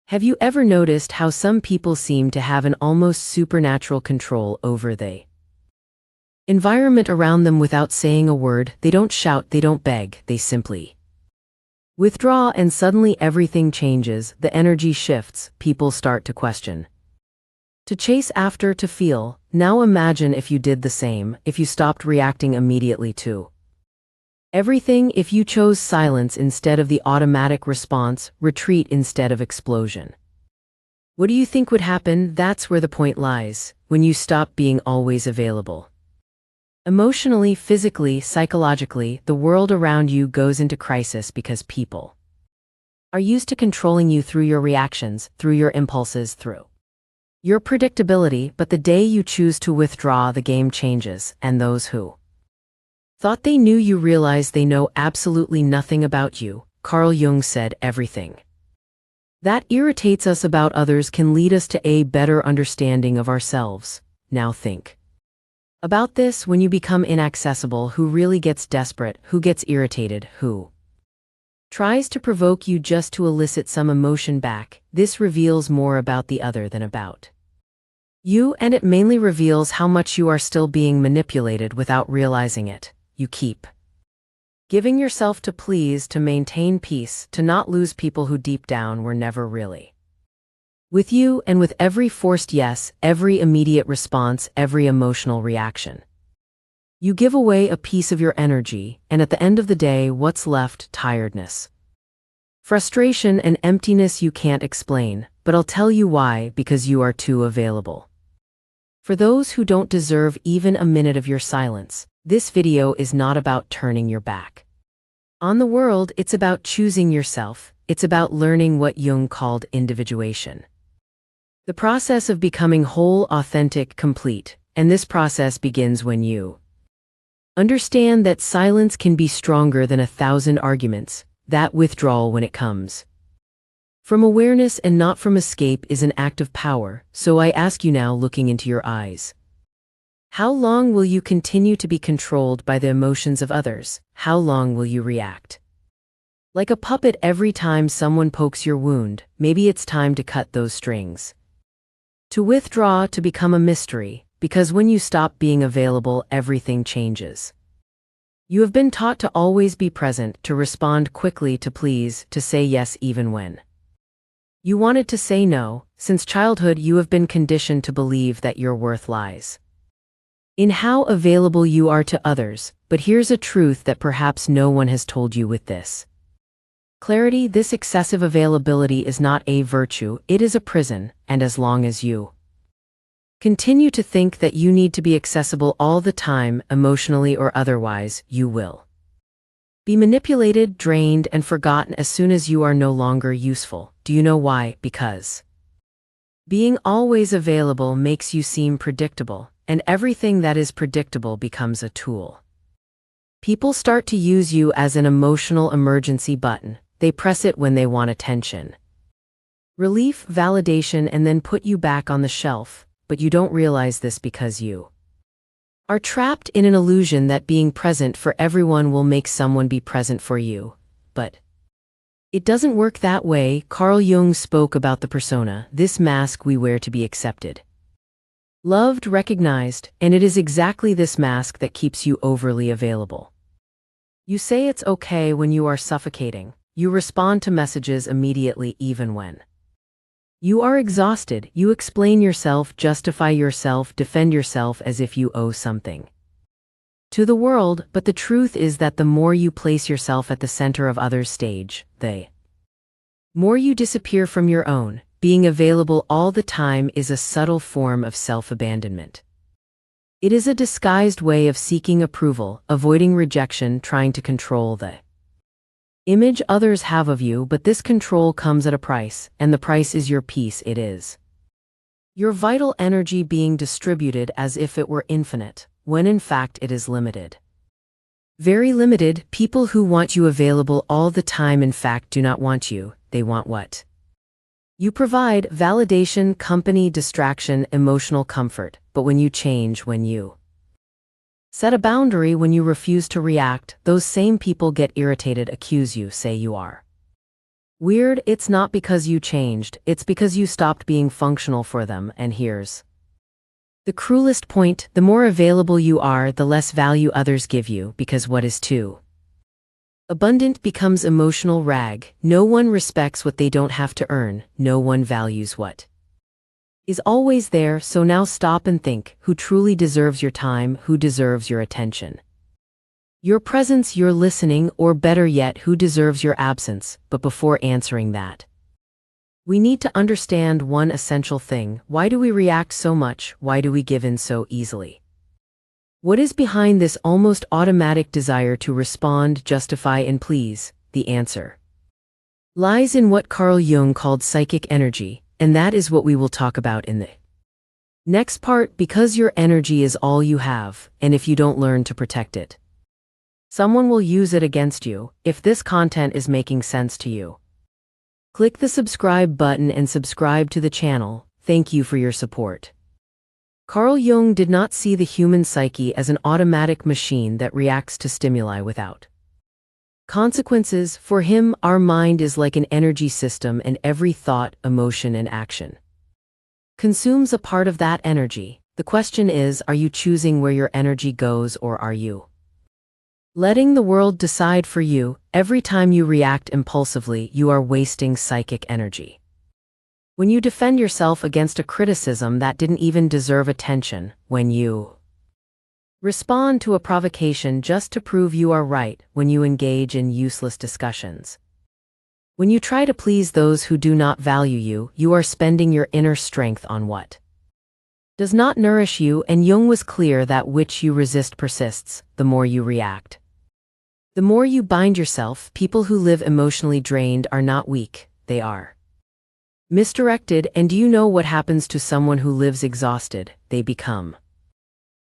Have you ever noticed how some people seem to have an almost supernatural control over the environment around them without saying a word? They don't shout, they don't beg, they simply withdraw, and suddenly everything changes, the energy shifts, people start to question, to chase after, to feel. Now imagine if you did the same, if you stopped reacting immediately to everything, if you chose silence instead of the automatic response, retreat instead of explosion. What do you think would happen? That's where the point lies, when you stop being always available. Emotionally, physically, psychologically, the world around you goes into crisis because people are used to controlling you through your reactions, through your impulses, through your predictability. But the day you choose to withdraw, the game changes, and those who thought they knew you realize they know absolutely nothing about you. Carl Jung said, everything that irritates us about others can lead us to a better understanding of ourselves. Now think about this: when you become inaccessible, who really gets desperate, who gets irritated, who tries to provoke you just to elicit some emotion back? This reveals more about the other than about you, and it mainly reveals how much you are still being manipulated without realizing it. You keep giving yourself to please, to maintain peace, to not lose people who deep down were never really with you. And with every forced yes, every immediate response, every emotional reaction, you give away a piece of your energy, and at the end of the day, what's left? Tiredness, frustration, and emptiness you can't explain. But I'll tell you why: because you are too available for those who don't deserve even a minute of your silence. This video is not about turning your back on the world, it's about choosing yourself. It's about learning what Jung called individuation, the process of becoming whole, authentic, complete. And this process begins when you understand that silence can be stronger than 1,000 arguments, that withdrawal, when it comes from awareness and not from escape, is an act of power. So I ask you now, looking into your eyes, how long will you continue to be controlled by the emotions of others? How long will you react like a puppet every time someone pokes your wound? Maybe it's time to cut those strings, to withdraw, to become a mystery. Because when you stop being available, everything changes. You have been taught to always be present, to respond quickly, to please, to say yes even when you wanted to say no. Since childhood, you have been conditioned to believe that your worth lies in how available you are to others. But here's a truth that perhaps no one has told you with this clarity: this excessive availability is not a virtue, it is a prison. And as long as you continue to think that you need to be accessible all the time, emotionally or otherwise, you will be manipulated, drained, and forgotten as soon as you are no longer useful. Do you know why? Because being always available makes you seem predictable, and everything that is predictable becomes a tool. People start to use you as an emotional emergency button. They press it when they want attention, relief, validation, and then put you back on the shelf. But you don't realize this because you are trapped in an illusion that being present for everyone will make someone be present for you. But it doesn't work that way. Carl Jung spoke about the persona, this mask we wear to be accepted, loved, recognized, and it is exactly this mask that keeps you overly available. You say it's okay when you are suffocating. You respond to messages immediately even when you are exhausted. You explain yourself, justify yourself, defend yourself as if you owe something to the world. But the truth is that the more you place yourself at the center of others' stage, the more you disappear from your own. Being available all the time is a subtle form of self-abandonment. It is a disguised way of seeking approval, avoiding rejection, trying to control the image others have of you. But this control comes at a price, and the price is your peace. It is your vital energy being distributed as if it were infinite, when in fact it is limited. Very limited. People who want you available all the time in fact do not want you. They want what you provide: validation, company, distraction, emotional comfort. But when you change, when you set a boundary, when you refuse to react, those same people get irritated, accuse you, say you are Weird, it's not because you changed, it's because you stopped being functional for them, and here's the cruelest point: the more available you are, the less value others give you, because what is too abundant becomes emotional rag. No one respects what they don't have to earn, no one values what is always there. So now stop and think, who truly deserves your time, who deserves your attention? Your presence, your listening, or better yet, who deserves your absence? But before answering that, we need to understand one essential thing. Why do we react so much? Why do we give in so easily? What is behind this almost automatic desire to respond, justify, and please? The answer lies in what Carl Jung called psychic energy, and that is what we will talk about in the next part, because your energy is all you have, and if you don't learn to protect it, someone will use it against you. If this content is making sense to you, click the subscribe button and subscribe to the channel. Thank you for your support. Carl Jung did not see the human psyche as an automatic machine that reacts to stimuli without consequences. For him, our mind is like an energy system, and every thought, emotion, and action consumes a part of that energy. The question is, are you choosing where your energy goes, or are you letting the world decide for you? Every time you react impulsively, you are wasting psychic energy. When you defend yourself against a criticism that didn't even deserve attention, when you respond to a provocation just to prove you are right, when you engage in useless discussions, when you try to please those who do not value you, you are spending your inner strength on what does not nourish you. And Jung was clear that which you resist persists. The more you react, the more you bind yourself. People who live emotionally drained are not weak, they are misdirected. And do you know what happens to someone who lives exhausted? They become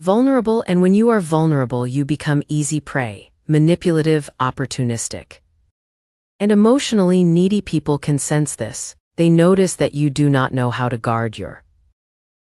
vulnerable, and when you are vulnerable, you become easy prey, manipulative, opportunistic. And emotionally needy people can sense this. They notice that you do not know how to guard your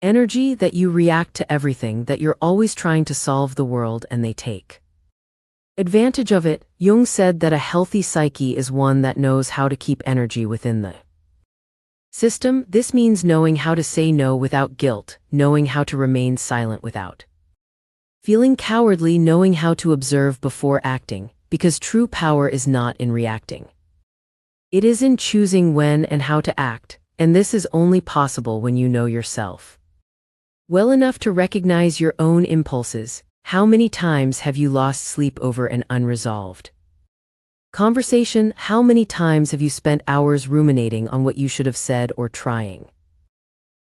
energy, that you react to everything, that you're always trying to solve the world, and they take advantage of it. Jung said that a healthy psyche is one that knows how to keep energy within the system. This means knowing how to say no without guilt, knowing how to remain silent without feeling cowardly, knowing how to observe before acting, because true power is not in reacting. It is in choosing when and how to act, and this is only possible when you know yourself well enough to recognize your own impulses. How many times have you lost sleep over an unresolved conversation? How many times have you spent hours ruminating on what you should have said, or trying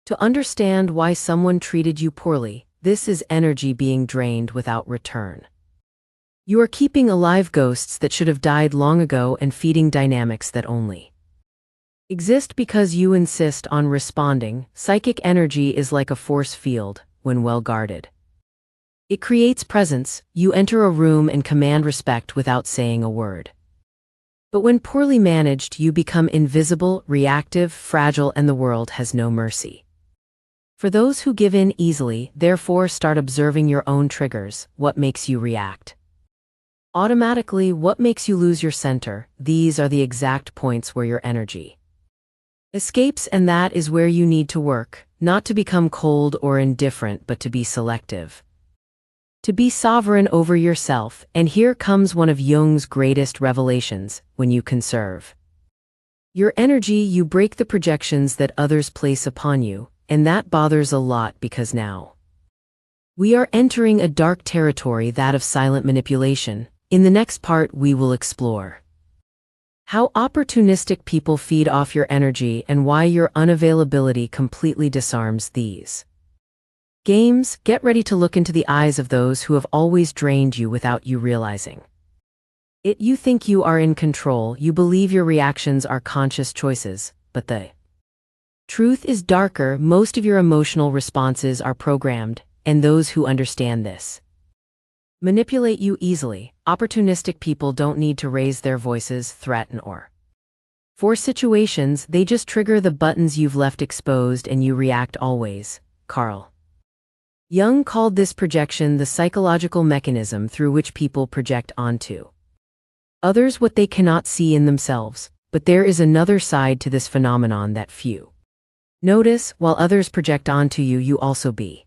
to understand why someone treated you poorly? This is energy being drained without return. You are keeping alive ghosts that should have died long ago, and feeding dynamics that only exist because you insist on responding. Psychic energy is like a force field. When well guarded, it creates presence. You enter a room and command respect without saying a word. But when poorly managed, you become invisible, reactive, fragile, and the world has no mercy for those who give in easily. Therefore, start observing your own triggers. What makes you react automatically? What makes you lose your center? These are the exact points where your energy escapes, and that is where you need to work, not to become cold or indifferent, but to be selective, to be sovereign over yourself. And here comes one of Jung's greatest revelations: when you conserve your energy, you break the projections that others place upon you, and that bothers a lot, because now we are entering a dark territory, that of silent manipulation. In the next part, we will explore how opportunistic people feed off your energy, and why your unavailability completely disarms these games. Get ready to look into the eyes of those who have always drained you without you realizing it. You think you are in control, you believe your reactions are conscious choices, but the truth is darker. Most of your emotional responses are programmed, and those who understand this manipulate you easily. Opportunistic people don't need to raise their voices, threaten, or force situations. They just trigger the buttons you've left exposed, and you react always. Carl Jung called this projection the psychological mechanism through which people project onto others what they cannot see in themselves. But there is another side to this phenomenon that few notice. While others project onto you, you also be